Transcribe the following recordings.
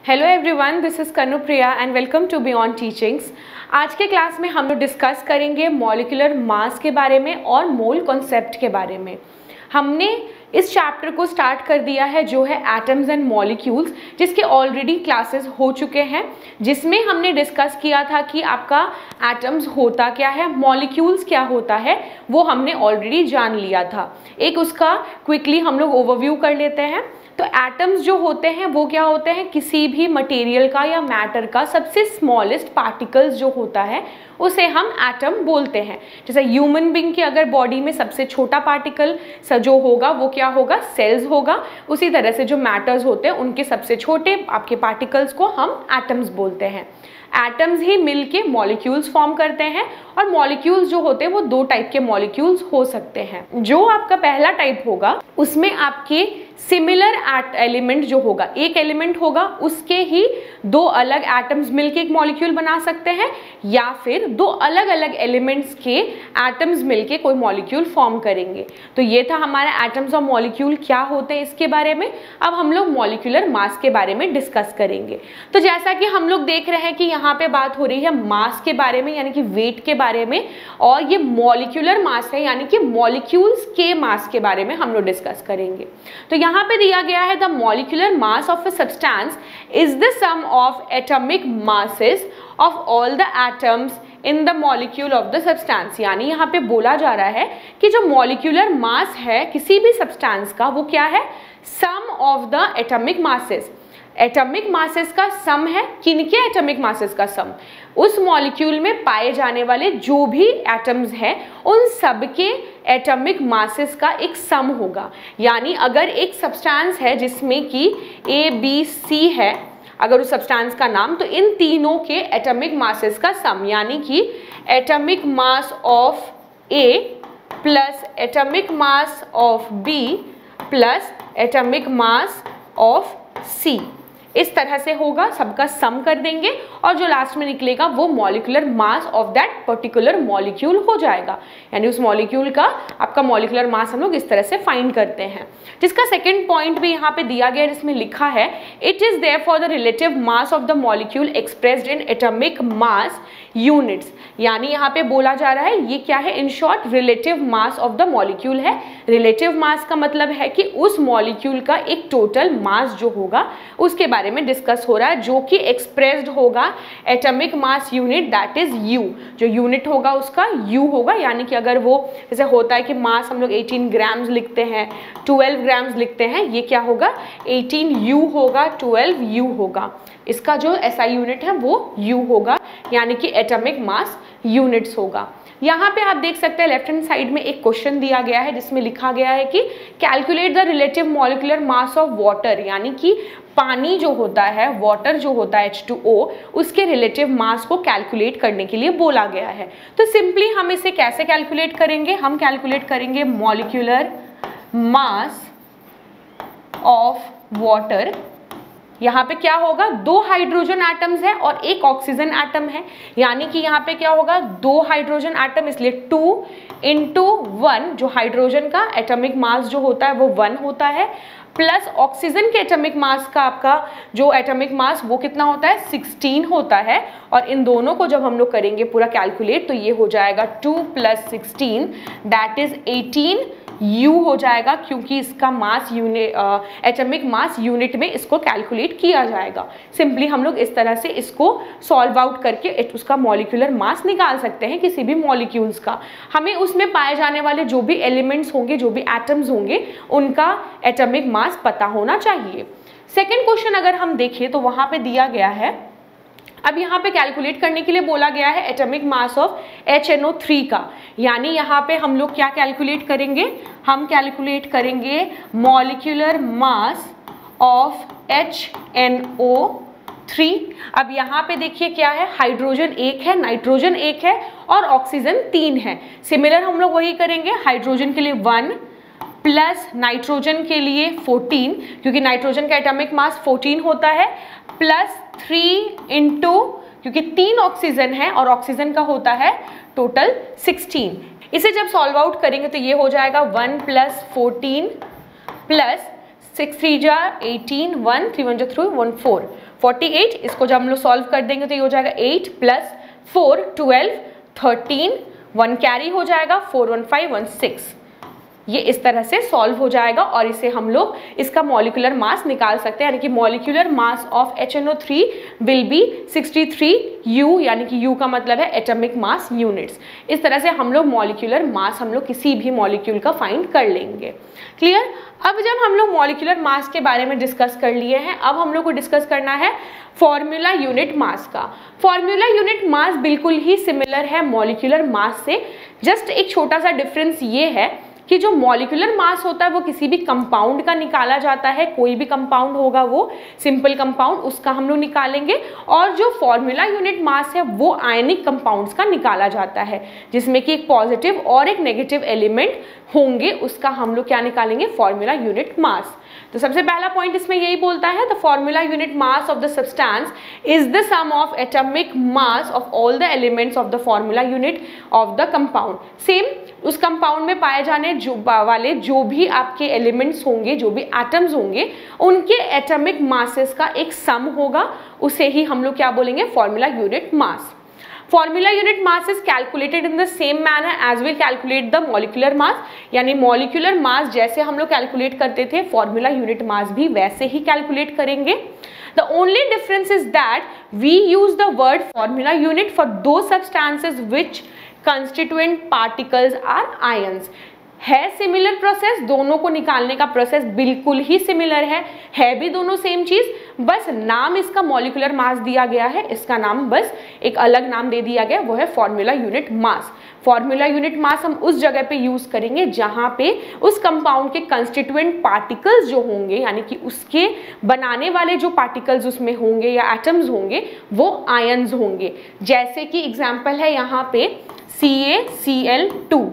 Hello everyone, this is Kanupriya and welcome to Beyond Teachings. आज के class में हम लोग डिस्कस करेंगे मॉलिक्यूलर मास के बारे में और मोल कॉन्सेप्ट के बारे में। हमने इस चैप्टर को स्टार्ट कर दिया है जो है एटम्स एंड मॉलिक्यूल्स, जिसके ऑलरेडी क्लासेस हो चुके हैं, जिसमें हमने डिस्कस किया था कि आपका एटम्स होता क्या है, मॉलिक्यूल्स क्या होता है, वो हमने ऑलरेडी जान लिया था। एक उसका क्विकली हम लोग ओवरव्यू कर लेते हैं। तो एटम्स जो होते हैं वो क्या होते हैं, किसी भी मटेरियल का या मैटर का सबसे स्मॉलेस्ट पार्टिकल्स जो होता है उसे हम एटम बोलते हैं। जैसे ह्यूमन बीइंग की अगर बॉडी में सबसे छोटा पार्टिकल जो होगा वो क्या होगा, सेल्स होगा। उसी तरह से जो मैटर्स होते हैं उनके सबसे छोटे आपके पार्टिकल्स को हम एटम्स बोलते हैं। एटम्स ही मिलके मॉलिक्यूल्स फॉर्म करते हैं और मॉलिक्यूल्स जो होते हैं वो दो टाइप के मॉलिक्यूल्स हो सकते हैं। जो आपका पहला टाइप होगा उसमें आपके सिमिलर एलिमेंट जो होगा, एक एलिमेंट होगा उसके ही दो अलग एटम्स मिलके एक मॉलिक्यूल बना सकते हैं, या फिर दो अलग अलग एलिमेंट्स के एटम्स मिलके कोई मॉलिक्यूल फॉर्म करेंगे। तो ये था हमारा एटम्स और मॉलिक्यूल क्या होते हैं इसके बारे में। अब हम लोग मॉलिक्यूलर मास के बारे में डिस्कस करेंगे। तो जैसा कि हम लोग देख रहे हैं कि यहाँ पे बात हो रही है मास के बारे में, यानी कि वेट के बारे में, और ये मॉलिक्यूलर मास है यानी कि मॉलिक्यूल्स के मास के बारे में हम लोग डिस्कस करेंगे। तो यहाँ पे दिया गया है the molecular mass of a substance is the sum of atomic masses of all the atoms in the molecule of the substance. यानी यहाँ पे बोला जा रहा है कि जो मॉलिक्यूलर मास है किसी भी सब्सटेंस का वो क्या है, sum of the atomic masses. Atomic masses का सम है, किनके एटॉमिक मासेस का सम, उस मॉलिक्यूल में पाए जाने वाले जो भी एटम्स हैं उन सब के एटॉमिक मासेस का एक सम होगा। यानी अगर एक सब्सटेंस है जिसमें कि ए बी सी है, अगर उस सब्सटेंस का नाम, तो इन तीनों के एटॉमिक मासेस का सम, यानी कि atomic mass of A plus atomic mass of B plus atomic mass of C, इस तरह से होगा, सबका सम कर देंगे और जो लास्ट में निकलेगा वो molecular mass of that particular molecule हो जाएगा। यानी उस मॉलिक्यूल का आपका मॉलिक्यूलर मास हम लोग इस तरह से फाइंड करते हैं। जिसका सेकंड पॉइंट भी यहाँ पे दिया गया है, जिसमें लिखा है it is therefore the relative mass of the molecule expressed in atomic mass units. यानी यहाँ पे बोला जा रहा है ये क्या है, in short relative mass of the molecule है। रिलेटिव मास का मतलब है कि उस मॉलिक्यूल का एक टोटल मास जो होगा उसके बारे में डिस्कस हो रहा है, जो कि एक्सप्रेस्ड होगा atomic mass unit, that is you. जो यूनिट होगा उसका यू होगा। यानी कि अगर वो जैसे होता है कि मास हम लोग 18 ग्राम्स लिखते हैं, 12 ग्राम्स लिखते हैं, ये क्या होगा 18 यू होगा, 12 यू होगा। इसका जो एसआई यूनिट है वो यू होगा, यानी कि एटॉमिक मास यूनिट्स होगा। यहाँ पे आप देख सकते हैं लेफ्ट हैंड साइड में एक क्वेश्चन दिया गया है जिसमें लिखा गया है कि calculate the relative molecular mass of water. यानी कि पानी जो होता है, वाटर जो होता है H2O, उसके रिलेटिव मास को कैलकुलेट करने के लिए बोला गया है। तो सिंपली हम इसे कैसे कैलकुलेट करेंगे, हम कैलकुलेट करेंगे मॉलिक्यूलर मास ऑफ वाटर। यहाँ पे क्या होगा, दो हाइड्रोजन एटम्स है और एक ऑक्सीजन एटम है, यानी कि यहाँ पे क्या होगा, दो हाइड्रोजन एटम, इसलिए 2 into 1, जो हाइड्रोजन का एटॉमिक मास जो होता है वो 1 होता है, प्लस ऑक्सीजन के एटॉमिक मास का आपका जो एटॉमिक मास वो कितना होता है, 16 होता है। और इन दोनों को जब हम लोग करेंगे पूरा कैलकुलेट तो ये हो जाएगा 2 + 16 दैट इज 18 यू हो जाएगा, क्योंकि इसका mass unit atomic mass unit में इसको कैलकुलेट किया जाएगा। सिंपली हम लोग इस तरह से इसको सॉल्व आउट करके उसका मॉलिक्यूलर मास निकाल सकते हैं किसी भी मॉलिक्यूल्स का। हमें उसमें पाए जाने वाले जो भी एलिमेंट्स होंगे, जो भी एटम्स होंगे, उनका एटॉमिक मास पता होना चाहिए। सेकेंड क्वेश्चन अगर हम देखें तो वहां पे दिया गया है, अब यहाँ पे कैलकुलेट करने के लिए बोला गया है एटॉमिक मास ऑफ HNO3 का। यानी यहाँ पे हम लोग क्या कैलकुलेट करेंगे, हम कैलकुलेट करेंगे मॉलिक्यूलर मास ऑफ HNO3। अब यहाँ पे देखिए क्या है, हाइड्रोजन 1 है, नाइट्रोजन 1 है और ऑक्सीजन 3 है। सिमिलर हम लोग वही करेंगे, हाइड्रोजन के लिए 1 प्लस नाइट्रोजन के लिए 14, क्योंकि नाइट्रोजन का एटॉमिक मास 14 होता है, प्लस 3 into, क्योंकि 3 ऑक्सीजन है और ऑक्सीजन का होता है टोटल 16। इसे जब सॉल्व आउट करेंगे तो ये हो जाएगा 1 + 14 प्लस 6 3 जा 18, 1 3 1 जा 3 1 4 48। इसको जब हम लोग सॉल्व कर देंगे तो ये हो जाएगा 8 प्लस 4 12 13, 1 कैरी हो जाएगा 4 1 5 1 6। ये इस तरह से सॉल्व हो जाएगा और इसे हम लोग इसका मॉलिक्यूलर मास निकाल सकते हैं, यानी कि molecular mass of HNO3 will be 63 U, यानी कि U का मतलब है एटॉमिक मास यूनिट्स। इस तरह से हम लोग मॉलिक्यूलर मास हम लोग किसी भी मॉलिक्यूल का फाइंड कर लेंगे। क्लियर। अब जब हम लोग मॉलिक्यूलर मास के बारे में डिस्कस कर लिए हैं, अब हम लोग को डिस्कस करना है फॉर्मूला यूनिट मास का। फॉर्मूला यूनिट मास बिल्कुल ही सिमिलर है मॉलिक्यूलर मास से, जस्ट एक छोटा सा डिफरेंस ये है कि जो मॉलिक्यूलर मास होता है वो किसी भी कंपाउंड का निकाला जाता है, कोई भी कंपाउंड होगा वो सिंपल कंपाउंड, उसका हम लोग निकालेंगे। और जो फॉर्मूला यूनिट मास है वो आयनिक कंपाउंड्स का निकाला जाता है, जिसमें कि एक पॉजिटिव और एक नेगेटिव एलिमेंट होंगे, उसका हम लोग क्या निकालेंगे, फॉर्मूला यूनिट मास। तो सबसे पहला पॉइंट इसमें यही बोलता है, the formula unit mass of the substance is the sum of atomic mass of all the elements of the formula unit of the compound. Same उस कंपाउंड में पाए जाने वाले जो भी आपके एलिमेंट्स होंगे, जो भी एटम्स होंगे, उनके एटॉमिक मासेस का एक सम होगा, उसे ही हम लोग क्या बोलेंगे, formula unit mass. Formula unit mass is calculated in the same manner as we calculate the molecular mass, यानी मॉलिक्यूलर मास जैसे हम लोग कैलकुलेट करते थे फॉर्मूला यूनिट मास भी वैसे ही कैलकुलेट करेंगे। The only difference is that we use the word formula unit for those substances which constituent particles are ions. है सिमिलर प्रोसेस, दोनों को निकालने का प्रोसेस बिल्कुल ही सिमिलर है भी दोनों सेम चीज, बस नाम इसका मॉलिक्यूलर मास दिया गया है, इसका नाम बस एक अलग नाम दे दिया गया, वो है formula unit mass. Formula unit मास हम उस जगह पे यूज करेंगे जहां पे उस कंपाउंड के कंस्टिट्यूएंट पार्टिकल्स जो होंगे, यानी कि उसके बनाने वाले जो पार्टिकल्स उसमें होंगे या एटम्स होंगे वो आयंस होंगे। जैसे कि एग्जांपल है यहाँ पे CaCl2।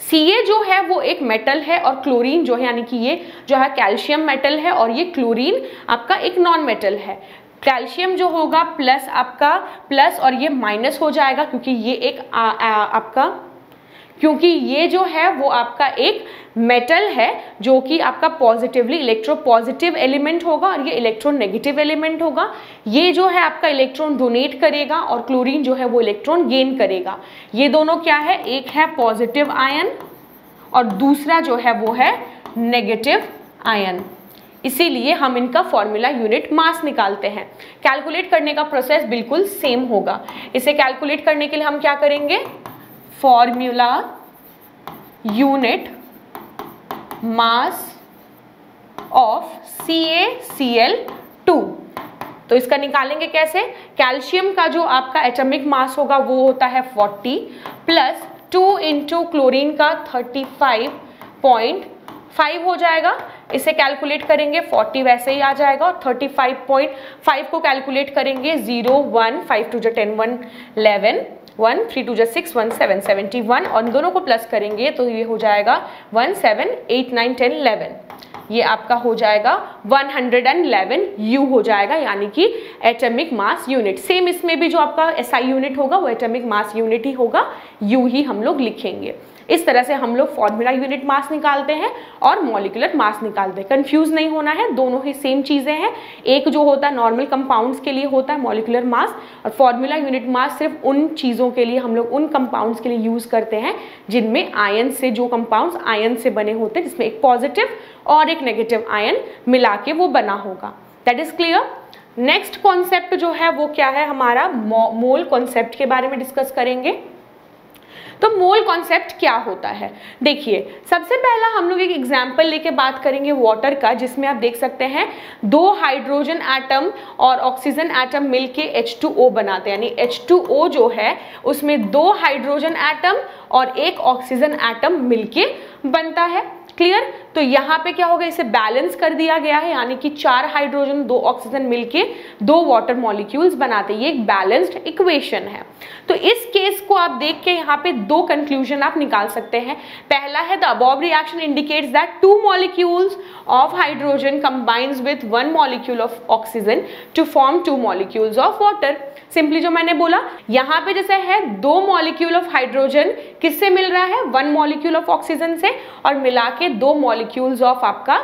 Ca जो है वो एक मेटल है और क्लोरीन जो है, यानी कि ये जो है कैल्शियम मेटल है और ये क्लोरीन आपका एक नॉन मेटल है। कैल्शियम जो होगा प्लस आपका प्लस और ये माइनस हो जाएगा, क्योंकि ये एक क्योंकि ये जो है वो आपका एक मेटल है जो कि आपका पॉजिटिवली इलेक्ट्रोपॉजिटिव एलिमेंट होगा और ये इलेक्ट्रॉन नेगेटिव एलिमेंट होगा। ये जो है आपका इलेक्ट्रॉन डोनेट करेगा और क्लोरीन जो है वो इलेक्ट्रॉन गेन करेगा। ये दोनों क्या है, एक है पॉजिटिव आयन और दूसरा जो है वो है नेगेटिव आयन, इसीलिए हम इनका फॉर्मूला यूनिट मास निकालते हैं। कैलकुलेट करने का प्रोसेस बिल्कुल सेम होगा। इसे कैलकुलेट करने के लिए हम क्या करेंगे, formula unit mass of CaCl2। तो इसका निकालेंगे कैसे, कैल्शियम का जो आपका एटॉमिक मास होगा वो होता है 40 प्लस 2 इंटू क्लोरीन का 35.5 हो जाएगा। इसे कैलकुलेट करेंगे 40 वैसे ही आ जाएगा और 35.5 को कैलकुलेट करेंगे 0 1 5 2 10 1 11 1 3 2 6 1 7 71 और इन दोनों को प्लस करेंगे तो ये हो जाएगा 1 7 8 9 10 11, ये आपका हो जाएगा 111 U हो जाएगा, यानी कि एटॉमिक मास यूनिट। सेम इसमें भी जो आपका SI यूनिट होगा वो एटॉमिक मास यूनिट ही होगा, U ही हम लोग लिखेंगे। इस तरह से हम लोग फॉर्मूला यूनिट मास निकालते हैं और मॉलिक्यूलर मास निकालते हैं। कंफ्यूज नहीं होना है, दोनों ही सेम चीज़ें हैं। एक जो होता है नॉर्मल कंपाउंड्स के लिए होता है मॉलिक्यूलर मास, और फॉर्मूला यूनिट मास सिर्फ उन चीज़ों के लिए हम लोग उन कंपाउंड्स के लिए यूज़ करते हैं जिनमें आयन से, जो कंपाउंड्स आयन से बने होते हैं, जिसमें एक पॉजिटिव और एक नेगेटिव आयन मिला के वो बना होगा। That is clear. Next concept जो है वो क्या है, हमारा मोल कॉन्सेप्ट के बारे में डिस्कस करेंगे। तो मोल कॉन्सेप्ट क्या होता है, देखिए सबसे पहला हम लोग एक एग्जाम्पल लेके बात करेंगे वाटर का, जिसमें आप देख सकते हैं 2 हाइड्रोजन एटम और ऑक्सीजन एटम मिलके H2O बनाते हैं, यानी H2O जो है उसमें 2 हाइड्रोजन एटम और 1 ऑक्सीजन एटम मिलके बनता है। क्लियर। तो यहाँ पे क्या होगा, इसे बैलेंस कर दिया गया है, यानी कि 4 हाइड्रोजन 2 ऑक्सीजन मिलके 2 वाटर मॉलिक्यूल्स बनाते हैं। ये एक बैलेंस्ड इक्वेशन है। तो इस केस को आप देख के यहाँ पे 2 कंक्लूजन आप निकाल सकते हैं। पहला है, the above reaction indicates that 2 molecules of hydrogen combines with 1 molecule of oxygen to form 2 molecules of water. Simply जो मैंने बोला, यहाँ पे जैसे है 2 मॉलिक्यूल ऑफ हाइड्रोजन किससे मिल रहा है, 1 मॉलिक्यूल ऑफ ऑक्सीजन से, और मिला के 2 मॉलिक्यूल्स ऑफ आपका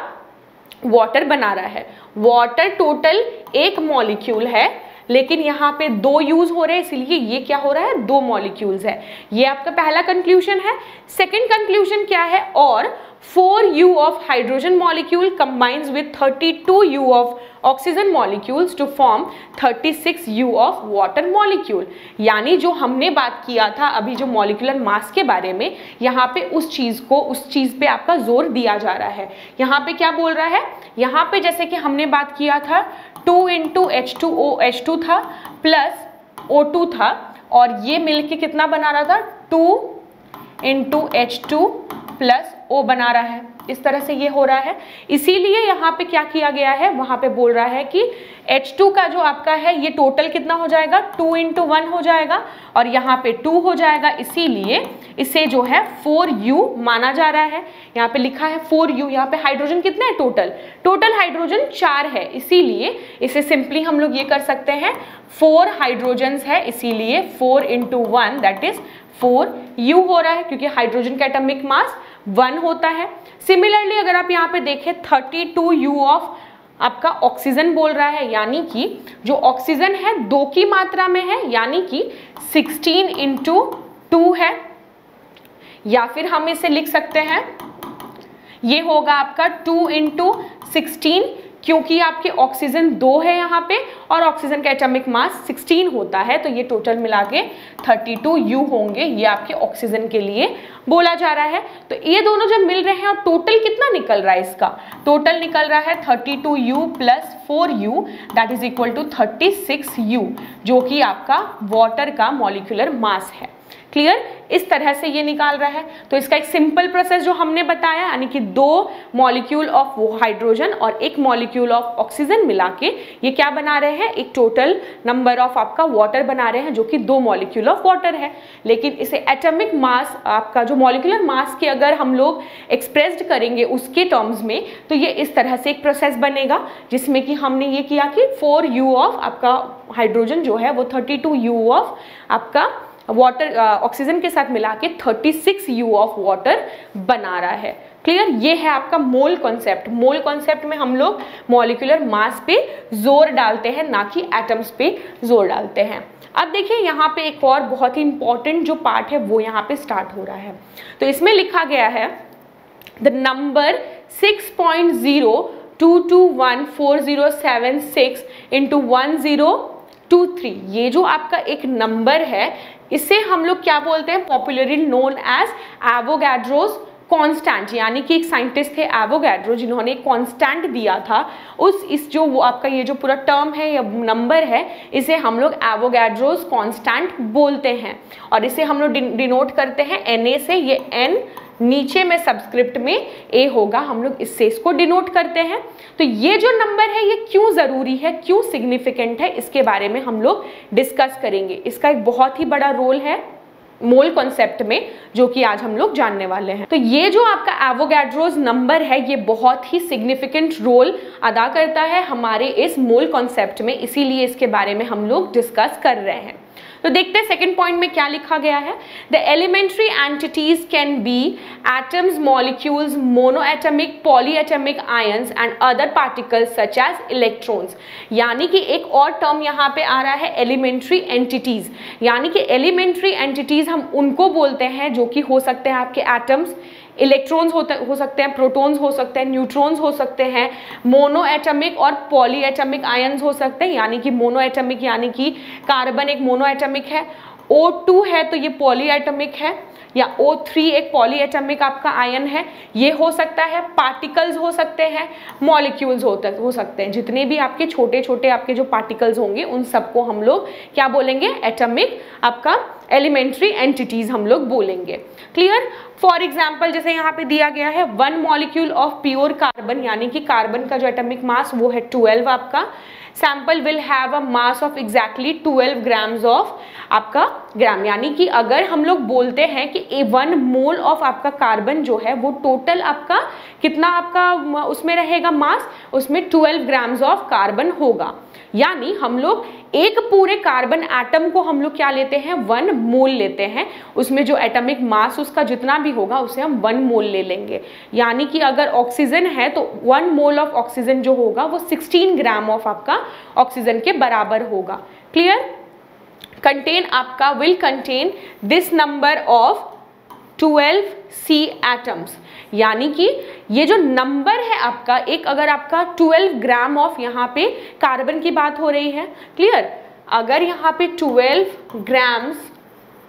वाटर बना रहा है। वाटर टोटल एक मॉलिक्यूल है, लेकिन यहाँ पे 2 यूज हो रहे हैं, इसलिए ये क्या हो रहा है, 2 मॉलिक्यूल्स है। ये आपका पहला कंक्लूजन है। सेकंड कंक्लूजन क्या है, और 4U of hydrogen molecule combines with 32U of oxygen molecules to form 36U of water molecule. यानी जो हमने बात किया था अभी जो मॉलिक्यूलर मास के बारे में, यहाँ पे उस चीज पे आपका जोर दिया जा रहा है। यहाँ पे क्या बोल रहा है, यहाँ पे जैसे कि हमने बात किया था 2 × H2O था प्लस O2 था, और ये मिलके कितना बना रहा था, 2 × H2 प्लस O बना रहा है। इस तरह से ये हो रहा है। इसीलिए यहाँ पे क्या किया गया है, वहाँ पे बोल रहा है कि H2 का जो आपका है ये टोटल कितना हो जाएगा, 2 × 1 हो जाएगा, और यहाँ पे 2 हो जाएगा, इसीलिए इसे जो है 4U माना जा रहा है। यहाँ पे लिखा है 4U। यहाँ पे हाइड्रोजन कितना है, टोटल हाइड्रोजन 4 है, इसीलिए इसे सिंपली हम लोग ये कर सकते हैं 4 हाइड्रोजन्स है, इसीलिए 4 × 1 दैट इज 4U हो रहा है, क्योंकि हाइड्रोजन का एटॉमिक मास 1 होता है। सिमिलरली अगर आप यहाँ पे देखें 32U ऑफ आपका ऑक्सीजन बोल रहा है, यानी कि जो ऑक्सीजन है 2 की मात्रा में है, यानी कि 16 × 2 है, या फिर हम इसे लिख सकते हैं, ये होगा आपका 2 × 16, क्योंकि आपके ऑक्सीजन 2 है यहाँ पे और ऑक्सीजन का एटॉमिक मास 16 होता है, तो ये टोटल मिला के 32U होंगे। ये आपके ऑक्सीजन के लिए बोला जा रहा है। तो ये दोनों जब मिल रहे हैं और टोटल कितना निकल रहा है, इसका टोटल निकल रहा है 32U plus 4U that is equal to 36U, जो कि आपका वाटर का मॉलिक्यूलर मास है। क्लियर, इस तरह से ये निकाल रहा है। तो इसका एक सिंपल प्रोसेस जो हमने बताया, यानी कि 2 मॉलिक्यूल ऑफ हाइड्रोजन और 1 मॉलिक्यूल ऑफ ऑक्सीजन मिला के ये क्या बना रहे हैं, एक टोटल नंबर ऑफ आपका वाटर बना रहे हैं, जो कि 2 मॉलिक्यूल ऑफ वाटर है। लेकिन इसे एटॉमिक मास, आपका जो मॉलिक्यूलर मास के अगर हम लोग एक्सप्रेस्ड करेंगे उसके टर्म्स में, तो ये इस तरह से एक प्रोसेस बनेगा, जिसमें कि हमने ये किया कि 4U ऑफ आपका हाइड्रोजन जो है वो 32U ऑफ आपका वाटर ऑक्सीजन के साथ मिला के 36U ऑफ वाटर बना रहा है। क्लियर, ये है आपका मोल कॉन्सेप्ट। मोल कॉन्सेप्ट में हम लोग मॉलिक्यूलर मास पे जोर डालते हैं, ना कि एटम्स पे जोर डालते हैं। अब देखिए यहाँ पे एक और बहुत ही इंपॉर्टेंट जो पार्ट है वो यहाँ पे स्टार्ट हो रहा है। तो इसमें लिखा गया है द नंबर 6.02214076 × 1023, ये जो आपका एक नंबर है इसे हम लोग क्या बोलते हैं, popularly known as Avogadro's constant. यानी कि एक साइंटिस्ट थे एवोगैड्रो, जिन्होंने एक कांस्टेंट दिया था, इस जो वो आपका ये जो पूरा टर्म है या नंबर है, इसे हम लोग एवोगैड्रोस कांस्टेंट बोलते हैं, और इसे हम लोग डिनोट करते हैं Na से। ये N नीचे में सबस्क्रिप्ट में A होगा, हम लोग इससे इसको डिनोट करते हैं। तो ये जो नंबर है ये क्यों ज़रूरी है, क्यों सिग्निफिकेंट है, इसके बारे में हम लोग डिस्कस करेंगे। इसका एक बहुत ही बड़ा रोल है मोल कॉन्सेप्ट में, जो कि आज हम लोग जानने वाले हैं। तो ये जो आपका एवोगैड्रोस नंबर है ये बहुत ही सिग्निफिकेंट रोल अदा करता है हमारे इस मोल कॉन्सेप्ट में, इसीलिए इसके बारे में हम लोग डिस्कस कर रहे हैं। तो देखते हैं सेकंड पॉइंट में क्या लिखा गया है। The elementary entities can be atoms, molecules, monoatomic, polyatomic ions and other particles such as electrons. यानी कि एक और टर्म यहाँ पे आ रहा है एलिमेंट्री एंटिटीज। यानी कि एलिमेंट्री एंटिटीज हम उनको बोलते हैं जो कि हो सकते हैं आपके एटम्स, इलेक्ट्रॉन्स हो सकते हैं, प्रोटॉन्स हो सकते हैं, न्यूट्रॉन्स हो सकते हैं, मोनोएटमिक और पॉलीएटमिक आयंस हो सकते हैं। यानी कि मोनोएटमिक यानी कि कार्बन एक मोनोएटमिक है, O2 है तो ये पॉलीएटमिक है, या O3 एक पॉलीएटमिक आपका आयन है, ये हो सकता है। पार्टिकल्स हो सकते हैं, मॉलिक्यूल्स हो सकते हैं। जितने भी आपके छोटे छोटे आपके जो पार्टिकल्स होंगे उन सबको हम लोग क्या बोलेंगे, एटमिक आपका एलिमेंट्री एंटिटीज हम लोग बोलेंगे। क्लियर। फॉर एग्जाम्पल जैसे यहाँ पे दिया गया है 1 मॉलिक्यूल ऑफ प्योर कार्बन, यानी कि कार्बन का जो एटमिक मास वो है 12 आपका। Sample will have a mass of exactly 12 grams of आपका ग्राम। यानी कि अगर हम लोग बोलते हैं कि 1 मोल ऑफ आपका कार्बन जो है वो टोटल आपका कितना आपका उसमें रहेगा मास, उसमें 12 ग्राम्स ऑफ कार्बन होगा। यानी हम लोग एक पूरे कार्बन एटम को हम लोग क्या लेते हैं, 1 मोल लेते हैं, उसमें जो एटॉमिक मास उसका जितना भी होगा उसे हम 1 मोल ले लेंगे। यानी कि अगर ऑक्सीजन है तो 1 मोल ऑफ ऑक्सीजन जो होगा वो 16 ग्राम ऑफ आपका ऑक्सीजन के बराबर होगा। क्लियर? कंटेन आपका will contain this number of 12 C atoms, यानी कि ये जो नंबर है आपका, एक अगर आपका 12 ग्राम ऑफ यहाँ पे कार्बन की बात हो रही है। क्लियर? अगर यहाँ पे 12 ग्राम्स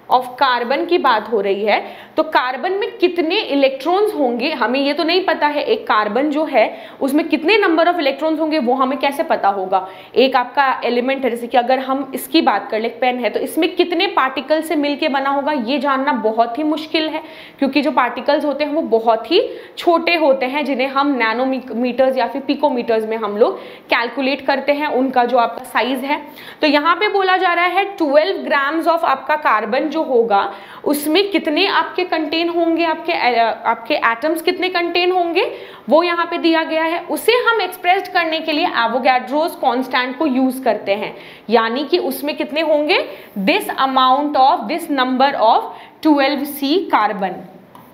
ऑफ कार्बन की बात हो रही है तो कार्बन में कितने इलेक्ट्रॉन्स होंगे हमें ये तो नहीं पता है। एक कार्बन जो है उसमें कितने नंबर ऑफ इलेक्ट्रॉन्स होंगे वो हमें कैसे पता होगा। एक आपका एलिमेंट है, जैसे कि अगर हम इसकी बात कर ले, पेन है, तो इसमें कितने पार्टिकल से मिलके बना होगा ये जानना बहुत ही मुश्किल है, क्योंकि जो पार्टिकल्स होते हैं वो बहुत ही छोटे होते हैं, जिन्हें हम नैनोमीटर्स या फिर पिकोमीटर्स में हम लोग कैलकुलेट करते हैं उनका जो आपका साइज है। तो यहाँ पे बोला जा रहा है 12 ग्राम्स ऑफ आपका कार्बन जो होगा उसमें कितने आपके कंटेन होंगे, आपके एटम्स कितने कंटेन होंगे वो यहाँ पे दिया गया है। उसे हम एक्सप्रेस करने के लिए एवोगाड्रोस कांस्टेंट को यूज करते हैं, यानी कि उसमें कितने होंगे, this amount of this number of 12C carbon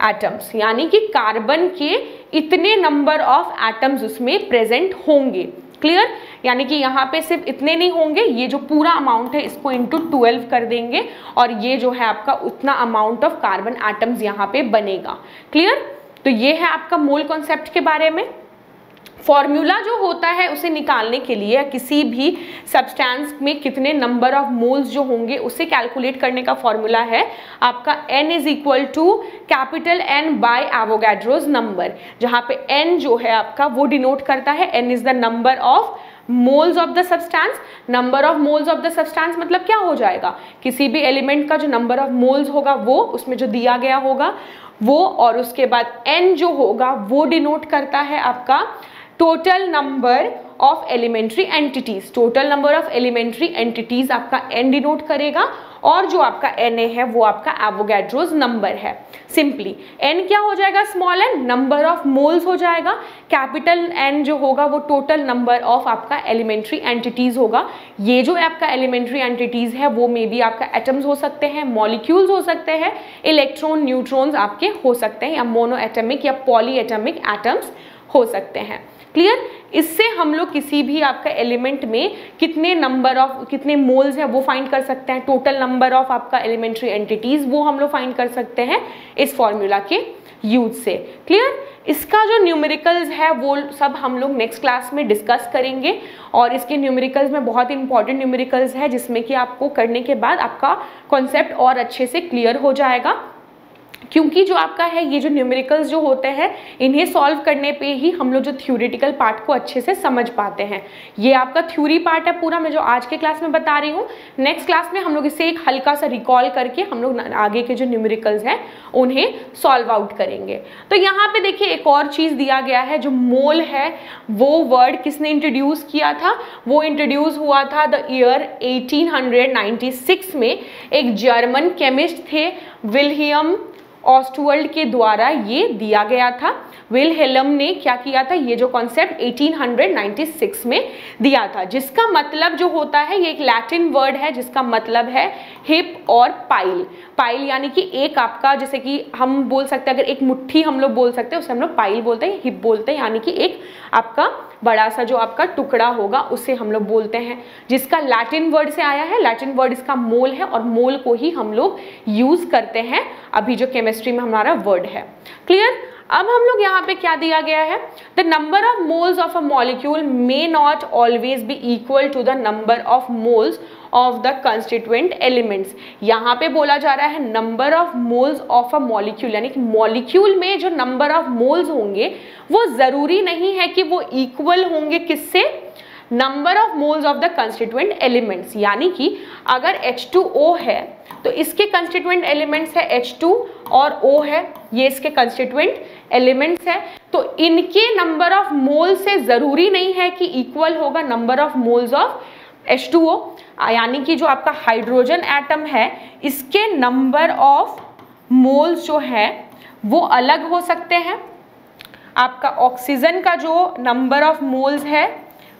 atoms, यानी कि कार्बन के इतने नंबर ऑफ एटम्स उसमें प्रेजेंट होंगे। क्लियर? यानी कि यहाँ पे सिर्फ इतने नहीं होंगे, ये जो पूरा अमाउंट है इसको इंटू 12 कर देंगे और ये जो है आपका उतना अमाउंट ऑफ कार्बन एटम्स यहाँ पे बनेगा। क्लियर? तो ये है आपका मोल कॉन्सेप्ट के बारे में। फॉर्मूला जो होता है उसे निकालने के लिए, किसी भी सब्सटेंस में कितने नंबर ऑफ मोल्स जो होंगे उसे कैलकुलेट करने का फॉर्मूला है आपका n is equal to capital N by Avogadro's number, जहाँ पे n जो है आपका वो डिनोट करता है, n is the number of moles of the substance. Number of moles of the substance मतलब क्या हो जाएगा, किसी भी एलिमेंट का जो नंबर ऑफ मोल्स होगा वो उसमें जो दिया गया होगा वो, और उसके बाद n जो होगा वो डिनोट करता है आपका total number of elementary entities. Total number of elementary entities आपका n डिनोट करेगा और जो आपका Na है वो आपका एवोगाड्रोस नंबर है। सिंपली n क्या हो जाएगा, small n number of moles हो जाएगा, कैपिटल N जो होगा वो टोटल नंबर ऑफ आपका एलिमेंट्री एंटिटीज होगा। ये जो आपका एलिमेंट्री एंटिटीज है वो मे बी आपका एटम्स हो सकते हैं, मॉलिक्यूल्स हो सकते हैं, इलेक्ट्रॉन न्यूट्रॉन्स आपके हो सकते हैं, या मोनो एटमिक या पॉली एटमिक एटम्स हो सकते हैं। क्लियर? इससे हम लोग किसी भी आपका एलिमेंट में कितने नंबर ऑफ कितने मोल्स है वो फाइंड कर सकते हैं, टोटल नंबर ऑफ आपका एलिमेंट्री एंटिटीज वो हम लोग फाइंड कर सकते हैं इस फॉर्मूला के यूज से। क्लियर? इसका जो न्यूमेरिकल्स है वो सब हम लोग नेक्स्ट क्लास में डिस्कस करेंगे, और इसके न्यूमेरिकल्स में बहुत इंपॉर्टेंट न्यूमेरिकल्स है जिसमें कि आपको करने के बाद आपका कॉन्सेप्ट और अच्छे से क्लियर हो जाएगा, क्योंकि जो आपका है ये जो न्यूमेरिकल्स जो होते हैं इन्हें सॉल्व करने पे ही हम लोग जो थ्योरेटिकल पार्ट को अच्छे से समझ पाते हैं। ये आपका थ्योरी पार्ट है पूरा, मैं जो आज के क्लास में बता रही हूँ। नेक्स्ट क्लास में हम लोग इसे एक हल्का सा रिकॉल करके हम लोग आगे के जो न्यूमेरिकल्स हैं उन्हें सॉल्व आउट करेंगे। तो यहाँ पे देखिए एक और चीज़ दिया गया है, जो मोल है वो वर्ड किसने इंट्रोड्यूस किया था, वो इंट्रोड्यूस हुआ था द ईयर 1896 में। एक जर्मन केमिस्ट थे विल्हेल्म ऑस्टवर्ल्ड के द्वारा ये दिया गया था। विल्हेल्म ने क्या किया था, ये जो कॉन्सेप्ट 1896 में दिया था, जिसका मतलब जो होता है ये एक लैटिन वर्ड है जिसका मतलब है हिप और पाइल। पाइल यानी कि एक आपका, जैसे कि हम बोल सकते हैं अगर एक मुट्ठी हम लोग बोल सकते हैं उसे हम लोग पाइल बोलते हैं, हिप बोलते हैं, यानी कि एक आपका बड़ा सा जो आपका टुकड़ा होगा उसे हम लोग बोलते हैं, जिसका लैटिन वर्ड से आया है। लैटिन वर्ड इसका मोल है और मोल को ही हम लोग यूज करते हैं अभी जो केमिस्ट्री में हमारा वर्ड है। क्लियर? अब हम लोग यहाँ पे क्या दिया गया है, the number of moles of a molecule may not always be equal to the number of moles of the constituent elements. यहाँ पे बोला जा रहा है number of moles of a molecule, यानी कि मॉलिक्यूल में जो नंबर ऑफ मोल्स होंगे वो जरूरी नहीं है कि वो इक्वल होंगे किससे, number of moles of the constituent elements. यानी कि अगर H2O है तो इसके कंस्टिट्यूएंट एलिमेंट्स है H2 और O है, ये इसके कंस्टिट्यूएंट एलिमेंट्स है, तो इनके नंबर ऑफ मोल से जरूरी नहीं है कि इक्वल होगा number of moles of H2O। यानी कि जो आपका हाइड्रोजन एटम है इसके नंबर ऑफ मोल्स जो है वो अलग हो सकते हैं, आपका ऑक्सीजन का जो नंबर ऑफ मोल्स है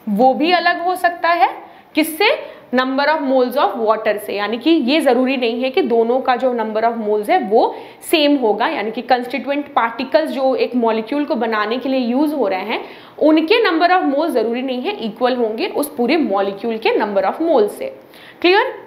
वो भी अलग हो सकता है, किससे, number of moles of water से, यानी कि ये ज़रूरी नहीं है कि दोनों का जो नंबर ऑफ मोल्स है वो सेम होगा, यानी कि कंस्टिट्यूएंट पार्टिकल्स जो एक मॉलिक्यूल को बनाने के लिए यूज़ हो रहे हैं उनके नंबर ऑफ मोल्स ज़रूरी नहीं है इक्वल होंगे उस पूरे मॉलिक्यूल के नंबर ऑफ मोल से। Clear?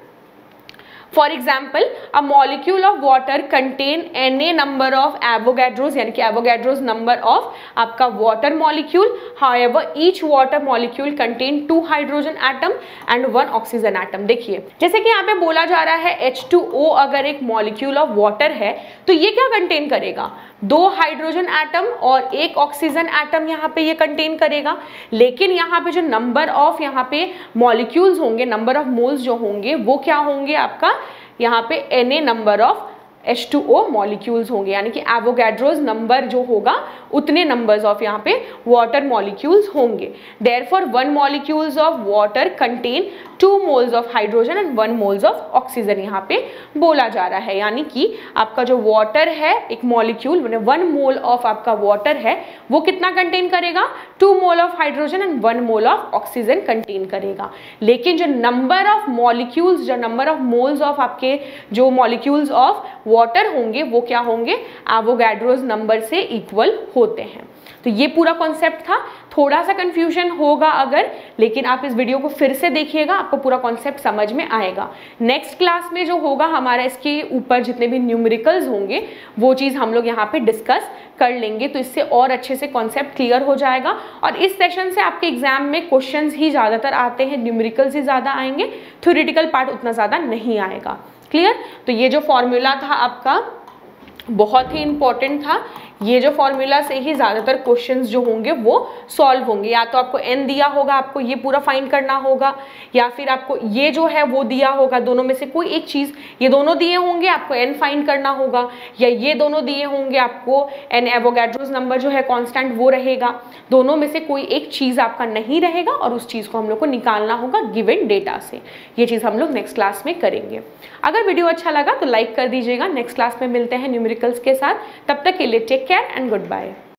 For example, a molecule of water contain Na number of Avogadro's, यानी कि Avogadro's number of आपका water molecule. However, each water molecule contain 2 hydrogen atom and 1 oxygen atom. देखिए जैसे कि यहाँ पे बोला जा रहा है H2O अगर एक molecule of water है तो ये क्या कंटेन करेगा? 2 हाइड्रोजन एटम और 1 ऑक्सीजन एटम यहाँ पे ये कंटेन करेगा। लेकिन यहाँ पे जो नंबर ऑफ यहाँ पे मॉलिक्यूल्स होंगे, नंबर ऑफ मोल्स जो होंगे वो क्या होंगे आपका यहाँ पे Na number of H2O molecules होंगे, यानी कि एवोगैड्रोस नंबर जो होगा उतने नंबर्स ऑफ यहाँ पे वाटर मॉलिक्यूल्स होंगे। Therefore 1 molecules of water contain 2 moles of hydrogen and 1 moles of oxygen यहाँ पे बोला जा रहा है, यानी कि आपका जो वाटर है एक मॉलिक्यूल 1 मोल ऑफ आपका वाटर है वो कितना कंटेन करेगा? 2 mole of hydrogen and 1 mole of oxygen contain करेगा। लेकिन जो नंबर ऑफ मॉलिक्यूल्स, जो नंबर ऑफ मोल्स ऑफ आपके जो मॉलिक्यूल्स ऑफ वाटर होंगे वो क्या होंगे? एवोगैड्रोस नंबर से इक्वल होते हैं। तो ये पूरा कॉन्सेप्ट था, थोड़ा सा कंफ्यूजन होगा अगर, लेकिन आप इस वीडियो को फिर से देखिएगा आपको पूरा कॉन्सेप्ट समझ में आएगा। नेक्स्ट क्लास में जो होगा हमारा इसके ऊपर जितने भी न्यूमेरिकल्स होंगे वो चीज़ हम लोग यहाँ पे डिस्कस कर लेंगे, तो इससे और अच्छे से कॉन्सेप्ट क्लियर हो जाएगा। और इस सेशन से आपके एग्जाम में क्वेश्चंस ही ज़्यादातर आते हैं, न्यूमेरिकल्स ही ज़्यादा आएंगे, थ्योरेटिकल पार्ट उतना ज़्यादा नहीं आएगा। क्लियर? तो ये जो फॉर्मूला था आपका बहुत ही इंपॉर्टेंट था, ये जो फॉर्मूला से ही ज़्यादातर क्वेश्चंस जो होंगे वो सॉल्व होंगे। या तो आपको n दिया होगा, आपको ये पूरा फाइंड करना होगा, या फिर आपको ये जो है वो दिया होगा, दोनों में से कोई एक चीज़, ये दोनों दिए होंगे आपको n फाइंड करना होगा, या ये दोनों दिए होंगे आपको n एवोगैड्रोस नंबर जो है कांस्टेंट वो रहेगा। दोनों में से कोई एक चीज़ आपका नहीं रहेगा और उस चीज़ को हम लोग को निकालना होगा गिवन डेटा से। ये चीज़ हम लोग नेक्स्ट क्लास में करेंगे। अगर वीडियो अच्छा लगा तो लाइक कर दीजिएगा। नेक्स्ट क्लास में मिलते हैं न्यूमेरिकल्स के साथ, तब तक के लिए take care and good bye.